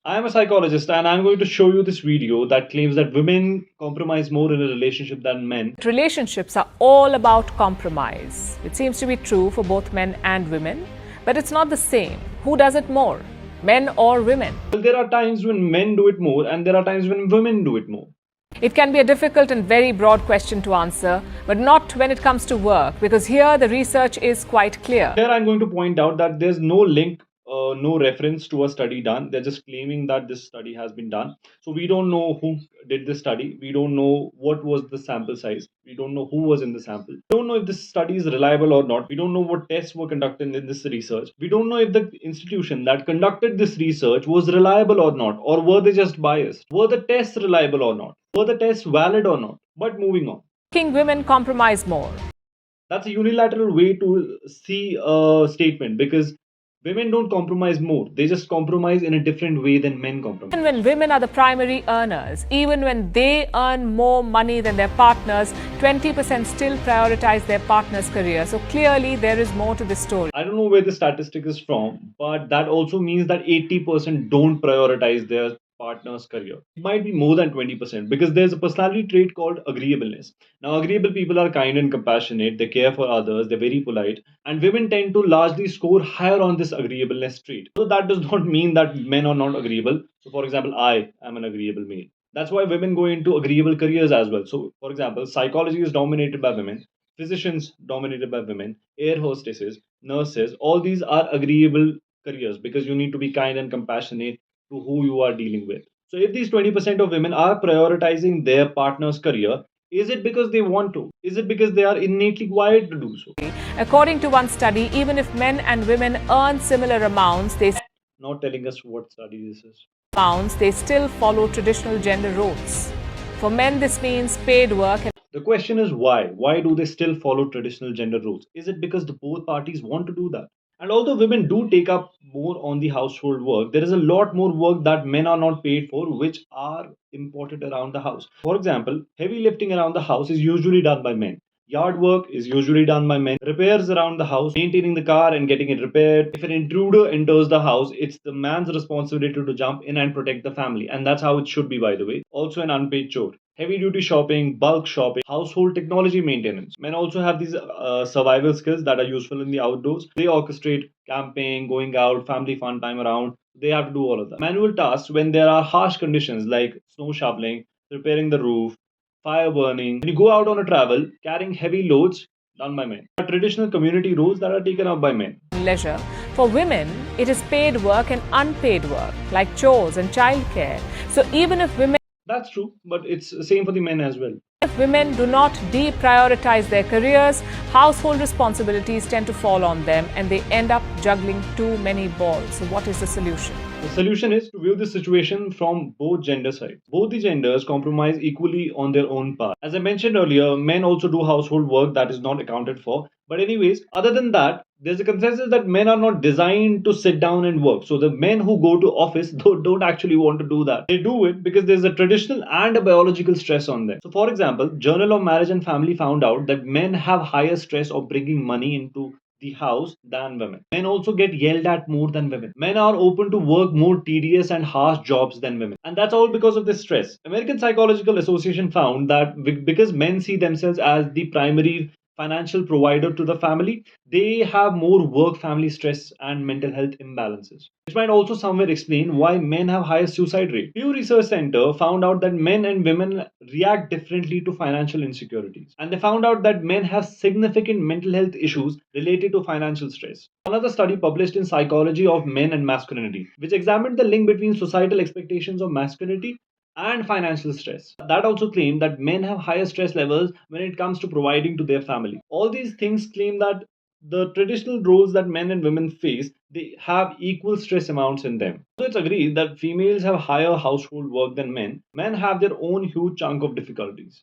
I am a psychologist and I'm going to show you this video that claims that women compromise more in a relationship than men. Relationships are all about compromise. It seems to be true for both men and women, but it's not the same. Who does it more, men or women? Well, there are times when men do it more and there are times when women do it more. It can be a difficult and very broad question to answer, but not when it comes to work, because here the research is quite clear. Here I'm going to point out that there's no link, no reference to a study done. They're just claiming that this study has been done. So we don't know who did this study. We don't know what was the sample size. We don't know who was in the sample. We don't know if this study is reliable or not. We don't know what tests were conducted in this research. We don't know if the institution that conducted this research was reliable or not, or were they just biased? Were the tests reliable or not? Were the tests valid or not? But moving on. Making women compromise more. That's a unilateral way to see a statement because women don't compromise more. They just compromise in a different way than men compromise. Even when women are the primary earners, even when they earn more money than their partners, 20% still prioritize their partner's career. So clearly, there is more to this story. I don't know where the statistic is from, but that also means that 80% don't prioritize their partner's career. It might be more than 20% because there's a personality trait called agreeableness. Now, agreeable people are kind and compassionate, they care for others, they're very polite, and women tend to largely score higher on this agreeableness trait. So, that does not mean that men are not agreeable. So, for example, I am an agreeable male. That's why women go into agreeable careers as well. So, for example, psychology is dominated by women, physicians dominated by women, air hostesses, nurses, all these are agreeable careers because you need to be kind and compassionate to who you are dealing with. So if these 20% of women are prioritizing their partner's career, is it because they want to? Is it because they are innately wired to do so? According to one study, even if men and women earn similar Not telling us what study this is. they still follow traditional gender roles. For men, this means paid work. The question is why? Why do they still follow traditional gender roles? Is it because the both parties want to do that? And although women do take up more on the household work, there is a lot more work that men are not paid for, which are imported around the house. For example, heavy lifting around the house is usually done by men. Yard work is usually done by men. Repairs around the house, maintaining the car and getting it repaired. If an intruder enters the house, it's the man's responsibility to jump in and protect the family. And that's how it should be, by the way. Also, an unpaid chore. Heavy duty shopping, bulk shopping, household technology maintenance. Men also have these survival skills that are useful in the outdoors. They orchestrate camping, going out, family fun time around. They have to do all of that. Manual tasks when there are harsh conditions like snow shoveling, repairing the roof, fire burning. When you go out on a travel, carrying heavy loads, done by men. Traditional community roles that are taken up by men. Leisure. For women, it is paid work and unpaid work, like chores and childcare. So even That's true, but it's the same for the men as well. if women do not deprioritize their careers, household responsibilities tend to fall on them and they end up juggling too many balls. So what is the solution? The solution is to view the situation from both gender sides. Both the genders compromise equally on their own part. As I mentioned earlier, men also do household work that is not accounted for. But, anyways, other than that, there's a consensus that men are not designed to sit down and work. So, the men who go to office don't actually want to do that. They do it because there's a traditional and a biological stress on them. So, for example, Journal of Marriage and Family found out that men have higher stress of bringing money into the house than women. Men also get yelled at more than women. Men are open to work more tedious and harsh jobs than women. And that's all because of this stress. American Psychological Association found that because men see themselves as the primary financial provider to the family, they have more work family stress and mental health imbalances. Which might also somewhere explain why men have higher suicide rate. Pew Research Center found out that men and women react differently to financial insecurities. And they found out that men have significant mental health issues related to financial stress. Another study published in Psychology of Men and Masculinity, which examined the link between societal expectations of masculinity and financial stress. That also claimed that men have higher stress levels when it comes to providing to their family. All these things claim that the traditional roles that men and women face, they have equal stress amounts in them. So it's agreed that females have higher household work than men. Men have their own huge chunk of difficulties.